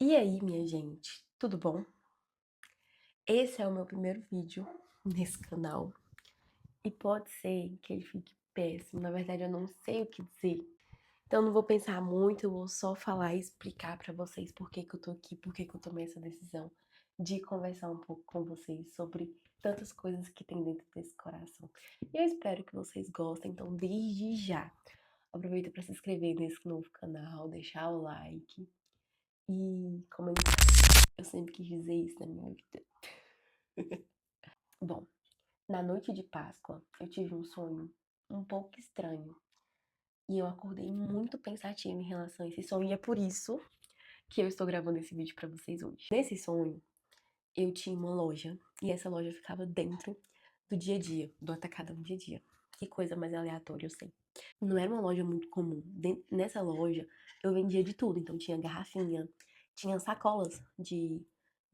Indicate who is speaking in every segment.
Speaker 1: E aí, minha gente, tudo bom? Esse é o meu primeiro vídeo nesse canal e pode ser que ele fique péssimo. Na verdade, eu não sei o que dizer. Então, eu não vou pensar muito, eu vou só falar e explicar pra vocês por que que eu tô aqui, por que que eu tomei essa decisão de conversar um pouco com vocês sobre tantas coisas que tem dentro desse coração. E eu espero que vocês gostem, então, desde já, aproveita pra se inscrever nesse novo canal, deixar o like e comentar. Eu sempre quis dizer isso na minha vida. Bom, na noite de Páscoa, eu tive um sonho um pouco estranho. E eu acordei muito pensativa em relação a esse sonho. E é por isso que eu estou gravando esse vídeo pra vocês hoje. Nesse sonho, eu tinha uma loja. E essa loja ficava dentro do dia a dia, do atacadão dia a dia. Que coisa mais aleatória, eu sei. Não era uma loja muito comum. Nessa loja, eu vendia de tudo. Então tinha garrafinha, tinha sacolas de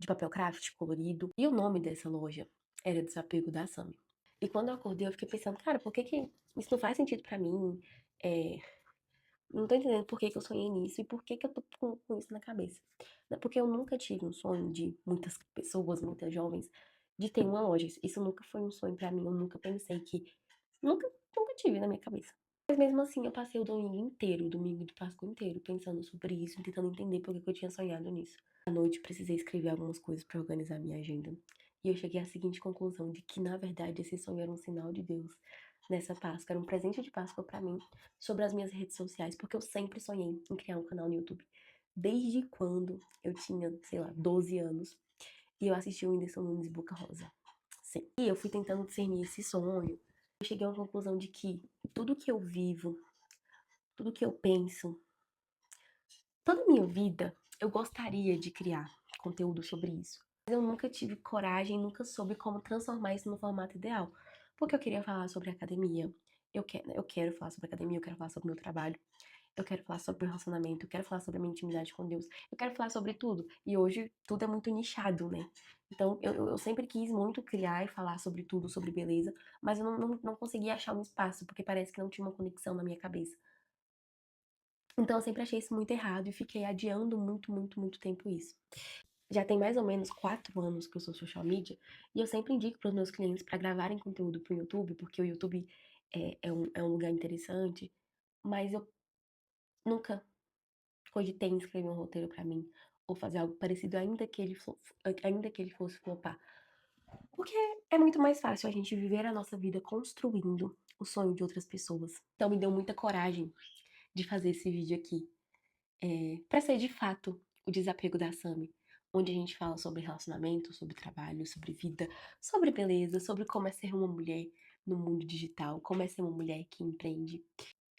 Speaker 1: papel craft colorido. E o nome dessa loja era Desapego da Sami. E quando eu acordei, eu fiquei pensando, cara, por que que isso não faz sentido pra mim? É, não tô entendendo por que que eu sonhei nisso e por que que eu tô com isso na cabeça. Porque eu nunca tive um sonho de muitas pessoas, muitas jovens, de ter uma loja. Isso nunca foi um sonho pra mim. Eu nunca pensei que. Nunca, nunca tive na minha cabeça. Mas mesmo assim, eu passei o domingo inteiro, o domingo de Páscoa inteiro, pensando sobre isso, tentando entender por que que eu tinha sonhado nisso. À noite, precisei escrever algumas coisas pra organizar minha agenda. E eu cheguei à seguinte conclusão, de que, na verdade, esse sonho era um sinal de Deus nessa Páscoa. Era um presente de Páscoa pra mim, sobre as minhas redes sociais, porque eu sempre sonhei em criar um canal no YouTube. Desde quando eu tinha, sei lá, 12 anos, e eu assisti o Whindersson Nunes e Boca Rosa. Sim. E eu fui tentando discernir esse sonho. Eu cheguei a uma conclusão de que tudo que eu vivo, tudo que eu penso, toda a minha vida, eu gostaria de criar conteúdo sobre isso. Mas eu nunca tive coragem, nunca soube como transformar isso no formato ideal. Porque eu queria falar sobre academia, eu quero falar sobre academia, eu quero falar sobre o meu trabalho, eu quero falar sobre o relacionamento, eu quero falar sobre a minha intimidade com Deus, eu quero falar sobre tudo. E hoje tudo é muito nichado, né? Então eu sempre quis muito criar e falar sobre tudo, sobre beleza, mas eu não conseguia achar um espaço, porque parece que não tinha uma conexão na minha cabeça. Então eu sempre achei isso muito errado e fiquei adiando muito, muito, muito tempo isso. Já tem mais ou menos 4 anos que eu sou social media e eu sempre indico para os meus clientes para gravarem conteúdo para o YouTube, porque o YouTube é um lugar interessante, mas eu nunca cogitei em escrever um roteiro para mim ou fazer algo parecido, ainda que ele fosse flopar. Porque é muito mais fácil a gente viver a nossa vida construindo o sonho de outras pessoas. Então me deu muita coragem de fazer esse vídeo aqui. Para ser de fato o desapego da Sami, onde a gente fala sobre relacionamento, sobre trabalho, sobre vida, sobre beleza, sobre como é ser uma mulher no mundo digital, como é ser uma mulher que empreende.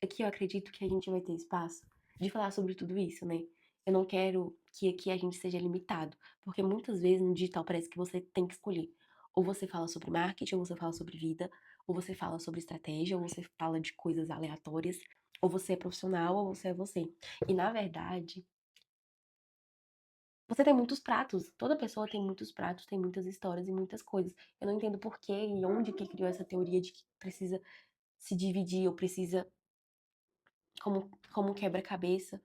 Speaker 1: Aqui eu acredito que a gente vai ter espaço de falar sobre tudo isso, né? Eu não quero que aqui a gente seja limitado, porque muitas vezes no digital parece que você tem que escolher. Ou você fala sobre marketing, ou você fala sobre vida, ou você fala sobre estratégia, ou você fala de coisas aleatórias, ou você é profissional, ou você é você. E na verdade, você tem muitos pratos. Toda pessoa tem muitos pratos, tem muitas histórias e muitas coisas. Eu não entendo por que e onde que criou essa teoria de que precisa se dividir ou precisa, como quebra-cabeça,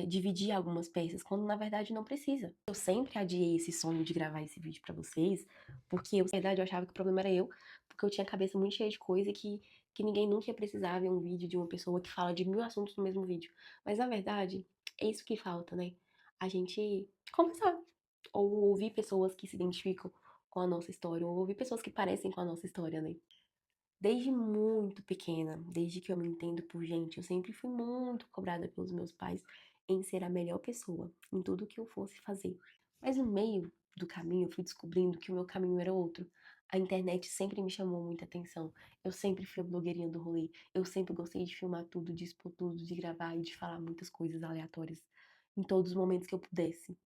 Speaker 1: dividir algumas peças, quando na verdade não precisa. Eu sempre adiei esse sonho de gravar esse vídeo pra vocês, porque eu, na verdade, eu achava que o problema era eu, porque eu tinha a cabeça muito cheia de coisa que ninguém nunca ia precisar ver um vídeo de uma pessoa que fala de 1000 assuntos no mesmo vídeo. Mas na verdade, é isso que falta, né? A gente conversar, ou ouvir pessoas que se identificam com a nossa história, ou ouvir pessoas que parecem com a nossa história, né? Desde muito pequena, desde que eu me entendo por gente, eu sempre fui muito cobrada pelos meus pais em ser a melhor pessoa em tudo que eu fosse fazer. Mas no meio do caminho eu fui descobrindo que o meu caminho era outro. A internet sempre me chamou muita atenção. Eu sempre fui a blogueirinha do rolê. Eu sempre gostei de filmar tudo, de expor tudo, de gravar e de falar muitas coisas aleatórias em todos os momentos que eu pudesse.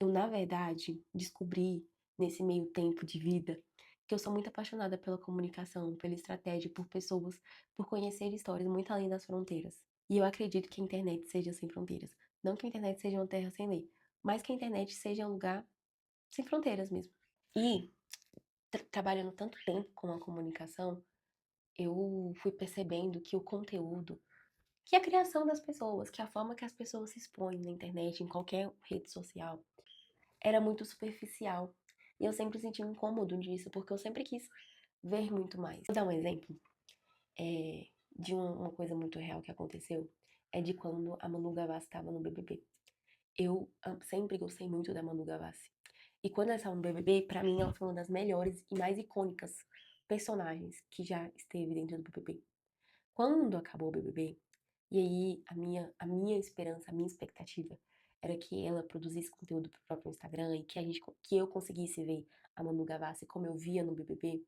Speaker 1: Eu, na verdade, descobri nesse meio tempo de vida que eu sou muito apaixonada pela comunicação, pela estratégia, por pessoas, por conhecer histórias muito além das fronteiras. E eu acredito que a internet seja sem fronteiras. Não que a internet seja uma terra sem lei, mas que a internet seja um lugar sem fronteiras mesmo. E, trabalhando tanto tempo com a comunicação, eu fui percebendo que o conteúdo que a criação das pessoas, que a forma que as pessoas se expõem na internet, em qualquer rede social, era muito superficial. E eu sempre senti um incômodo disso, porque eu sempre quis ver muito mais. Vou dar um exemplo de uma coisa muito real que aconteceu. É de quando a Manu Gavassi estava no BBB. Eu sempre gostei muito da Manu Gavassi. E quando ela estava no BBB, pra mim ela foi uma das melhores e mais icônicas personagens que já esteve dentro do BBB. Quando acabou o BBB, e aí a minha esperança, a minha expectativa era que ela produzisse conteúdo pro próprio Instagram e que eu conseguisse ver a Manu Gavassi como eu via no BBB.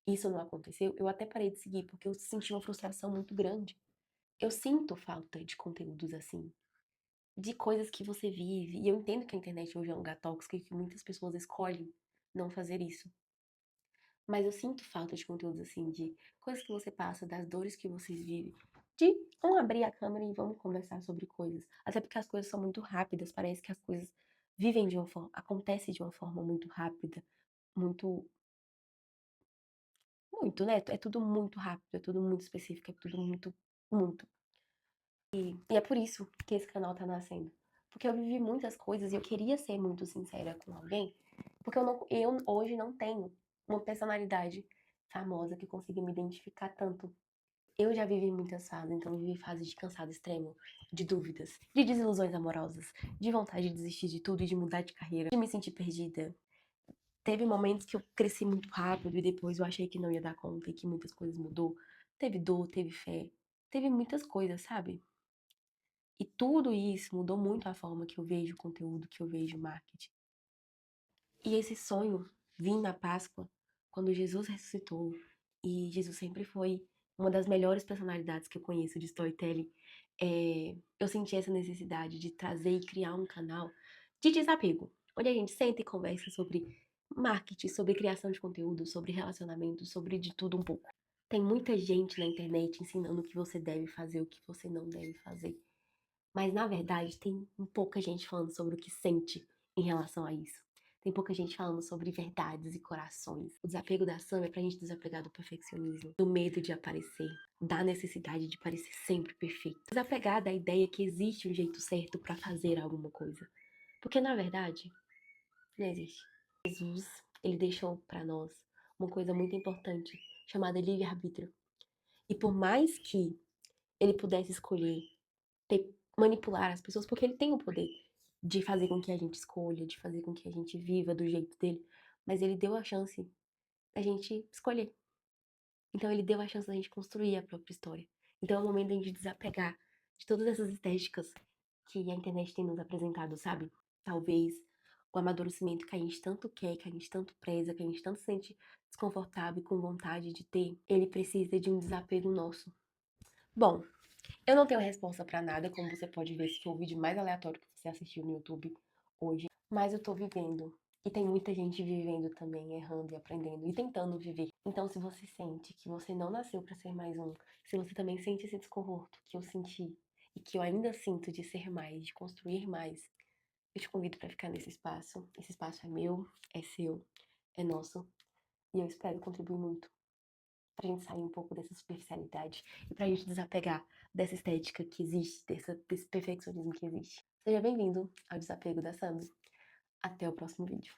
Speaker 1: Isso não aconteceu, eu até parei de seguir porque eu senti uma frustração muito grande. Eu sinto falta de conteúdos assim, de coisas que você vive. E eu entendo que a internet hoje é um lugar tóxico e que muitas pessoas escolhem não fazer isso. Mas eu sinto falta de conteúdos assim, de coisas que você passa, das dores que vocês vivem. De vamos abrir a câmera e vamos conversar sobre coisas. Até porque as coisas são muito rápidas, parece que as coisas vivem de uma forma, acontecem de uma forma muito rápida, muito, muito, né? É tudo muito rápido, é tudo muito específico, é tudo muito, muito. E é por isso que esse canal tá nascendo. Porque eu vivi muitas coisas e eu queria ser muito sincera com alguém, porque eu hoje não tenho uma personalidade famosa que consiga me identificar tanto. Eu já vivi muitas fases, então vivi fases de cansado extremo, de dúvidas, de desilusões amorosas, de vontade de desistir de tudo e de mudar de carreira, de me sentir perdida. Teve momentos que eu cresci muito rápido e depois eu achei que não ia dar conta e que muitas coisas mudou. Teve dor, teve fé, teve muitas coisas, sabe? E tudo isso mudou muito a forma que eu vejo conteúdo, que eu vejo marketing. E esse sonho vim na Páscoa, quando Jesus ressuscitou, e Jesus sempre foi uma das melhores personalidades que eu conheço de storytelling. Eu senti essa necessidade de trazer e criar um canal de desapego, onde a gente senta e conversa sobre marketing, sobre criação de conteúdo, sobre relacionamento, sobre de tudo um pouco. Tem muita gente na internet ensinando o que você deve fazer, o que você não deve fazer. Mas na verdade tem pouca gente falando sobre o que sente em relação a isso. Tem pouca gente falando sobre verdades e corações. O desapego da Sam é pra gente desapegar do perfeccionismo, do medo de aparecer, da necessidade de parecer sempre perfeito. Desapegar da ideia que existe um jeito certo pra fazer alguma coisa. Porque na verdade, não existe. Jesus, ele deixou pra nós uma coisa muito importante, chamada livre-arbítrio. E por mais que ele pudesse escolher manipular as pessoas, porque ele tem o poder de fazer com que a gente escolha, de fazer com que a gente viva do jeito dele, mas ele deu a chance da gente escolher. Então ele deu a chance da gente construir a própria história. Então é o momento da gente desapegar de todas essas estéticas que a internet tem nos apresentado, sabe? Talvez o amadurecimento que a gente tanto quer, que a gente tanto preza, que a gente tanto se sente desconfortável e com vontade de ter, ele precisa de um desapego nosso. Bom, eu não tenho resposta pra nada, como você pode ver se for o vídeo mais aleatório que você assistiu no YouTube hoje. Mas eu tô vivendo. E tem muita gente vivendo também, errando e aprendendo e tentando viver. Então, se você sente que você não nasceu pra ser mais um, se você também sente esse desconforto que eu senti e que eu ainda sinto de ser mais, de construir mais, eu te convido pra ficar nesse espaço. Esse espaço é meu, é seu, é nosso. E eu espero contribuir muito pra gente sair um pouco dessa superficialidade e pra gente desapegar dessa estética que existe, desse perfeccionismo que existe. Seja bem-vindo ao Desapego da Sandra. Até o próximo vídeo.